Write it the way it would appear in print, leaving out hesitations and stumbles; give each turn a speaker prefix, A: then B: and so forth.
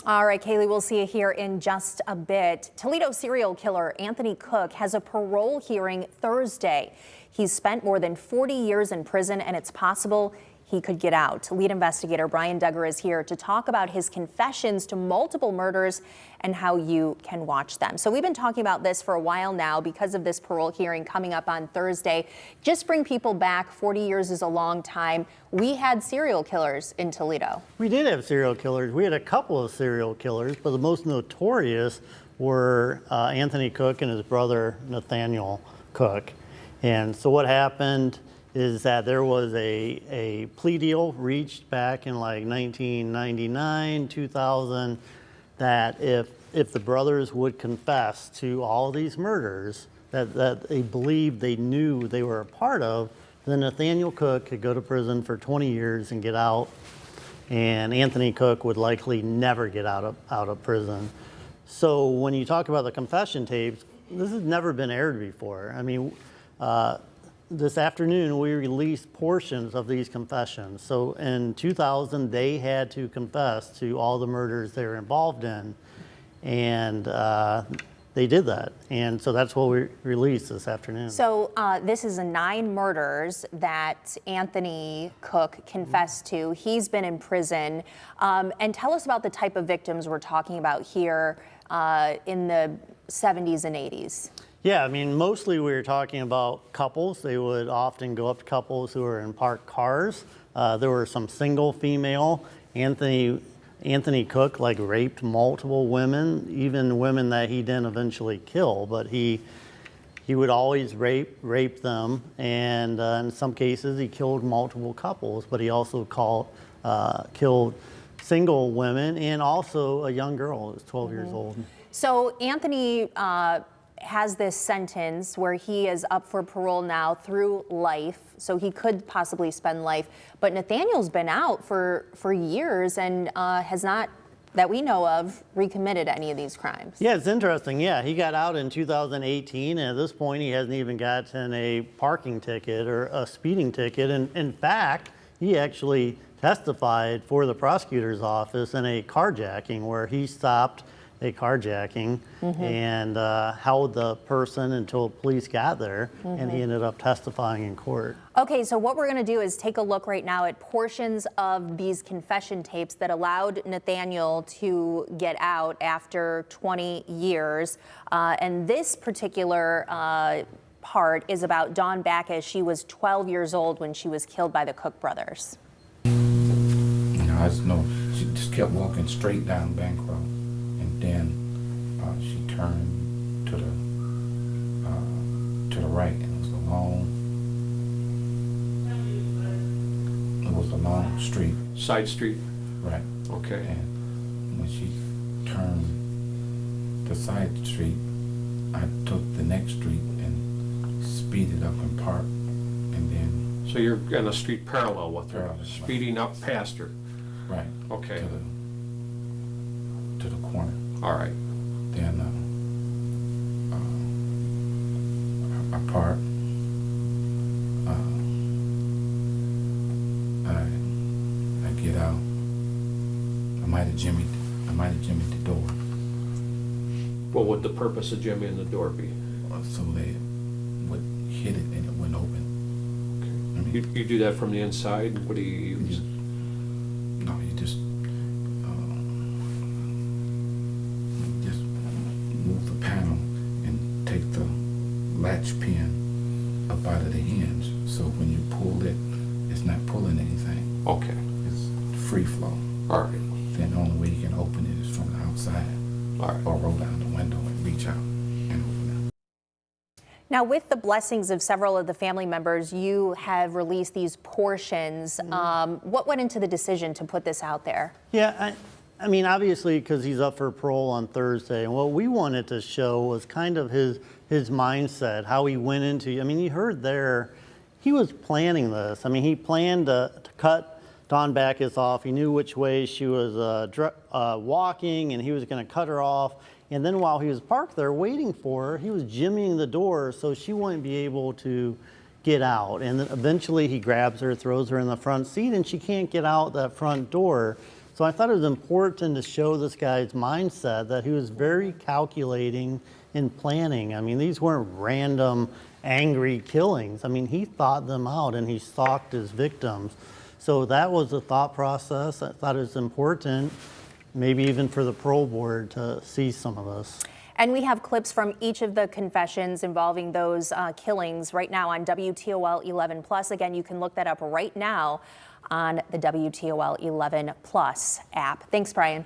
A: All right, Kaylee, we'll see you here in just a bit. Toledo serial killer Anthony Cook has a parole hearing Thursday. He's spent more than 40 years in prison, and it's possible he could get out. Lead investigator Brian Duggar is here to talk about his confessions to multiple murders and how you can watch them. So we've been talking about this for a while now because of this parole hearing coming up on Thursday. Just bring people back. 40 years is a long time. We had serial killers in Toledo.
B: We did have serial killers. We had a couple of serial killers, but the most notorious were Anthony Cook and his brother Nathaniel Cook. And so what happened is that there was a plea deal reached back in like 1999, 2000, that if the brothers would confess to all these murders that they believed they knew they were a part of, then Nathaniel Cook could go to prison for 20 years and get out, and Anthony Cook would likely never get out of prison. So when you talk about the confession tapes, this has never been aired before. I mean, this afternoon, we released portions of these confessions. So in 2000, they had to confess to all the murders they were involved in, and they did that. And so that's what we released this afternoon.
A: So this is 9 murders that Anthony Cook confessed to. He's been in prison. And tell us about the type of victims we're talking about here in the 70s and 80s.
B: Yeah, I mean, mostly we were talking about couples. They would often go up to couples who were in parked cars. There were some single female. Anthony Cook raped multiple women, even women that he didn't eventually kill, but he would always rape them, and in some cases he killed multiple couples, but he also killed single women and also a young girl who was 12 years old.
A: So Anthony has this sentence where he is up for parole now through life, so he could possibly spend life. But Nathaniel's been out for years and has not, that we know of, recommitted any of these crimes.
B: Yeah, it's interesting. Yeah, he got out in 2018, and at this point he hasn't even gotten a parking ticket or a speeding ticket. And in fact, he actually testified for the prosecutor's office in a carjacking where he stopped a carjacking and held the person until police got there, and he ended up testifying in court.
A: Okay, so what we're going to do is take a look right now at portions of these confession tapes that allowed Nathaniel to get out after 20 years. And this particular part is about Dawn Backus. She was 12 years old when she was killed by the Cook brothers.
C: I just know she just kept walking straight down Bancroft. Then she turned to the right, and it was a long street.
D: Side street?
C: Right.
D: Okay.
C: And when she turned the side street, I took the next street and speeded up and parked, and then...
D: So you're in a street parallel with her,
C: Parallel,
D: speeding up past her?
C: Right.
D: Okay.
C: To the corner.
D: All right.
C: Then I parked. I get out. I might have jimmied the door.
D: What would the purpose of jimmying the door be?
C: So they would hit it and it wouldn't open.
D: Okay. You do that from the inside? What do you use?
C: No, you just move the panel and take the latch pin up out of the hinge. So when you pull it, it's not pulling anything.
D: Okay.
C: It's free flow.
D: All right.
C: Then the only way you can open it is from the outside.
D: All right.
C: Or roll down the window and reach out and open it.
A: Now, with the blessings of several of the family members, you have released these portions. What went into the decision to put this out there?
B: Yeah, I mean, obviously, because he's up for parole on Thursday, and what we wanted to show was kind of his mindset, how he went into, I mean, you heard there, he was planning this. I mean, he planned to cut Dawn Backus off. He knew which way she was walking, and he was going to cut her off. And then while he was parked there waiting for her, he was jimmying the door so she wouldn't be able to get out. And then eventually he grabs her, throws her in the front seat, and she can't get out that front door. So I thought it was important to show this guy's mindset that he was very calculating in planning. I mean, these weren't random angry killings. I mean, he thought them out and he stalked his victims. So that was the thought process. I thought it was important, maybe even for the parole board, to see some of this.
A: And we have clips from each of the confessions involving those killings right now on WTOL 11 Plus. Again, you can look that up right now on the WTOL 11 Plus app. Thanks, Brian.